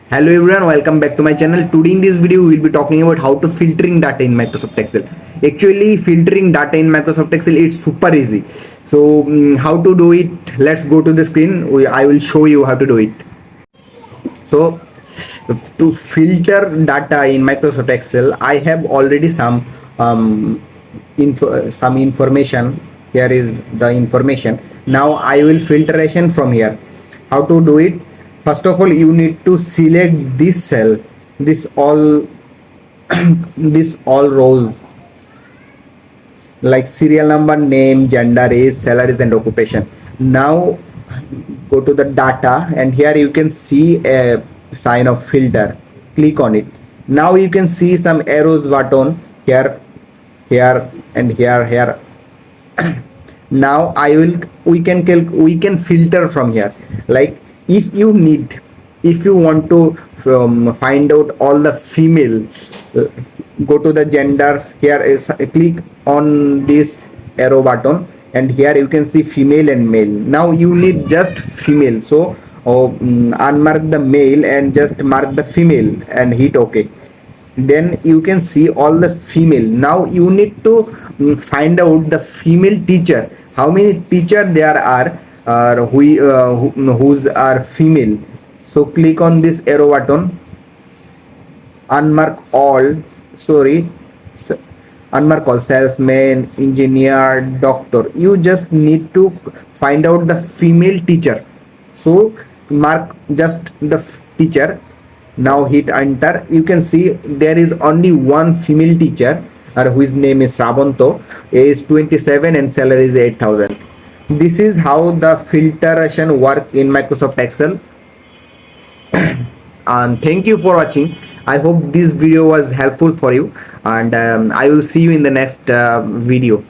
Hello everyone, welcome back to my channel. Today in this video we will be talking about how to filtering data in Microsoft Excel. Actually filtering data in Microsoft Excel it's super easy. So how to do it? Let's go to the screen. I will show you how to do it. So to filter data in Microsoft Excel, I have already um, some information. Here is the information. Now I will filtration from here. How to do it? First of all, you need to select this cell, this all this all rows like serial number, name, gender, age, salaries and occupation. Now go to the data and here you can see a sign of filter. Click on it. Now you can see some arrows button here, here and here. Now we can filter from here. Like if you need, if you want to find out all the female, go to the genders. Here is click on this arrow button and here you can see female and male. Now you need just female, so unmark the male and just mark the female and hit OK. Then you can see all the female. Now you need to find out the female teacher, how many teacher there are whose are female. So click on this arrow button, unmark all, unmark all, salesman, engineer, doctor. You just need to find out the female teacher, so mark just the teacher. Now hit enter. You can see there is only one female teacher whose name is Rabanto, age 27 and salary is 8,000. This is how the filtration work in Microsoft Excel. And thank you for watching. I hope this video was helpful for you, and I will see you in the next video.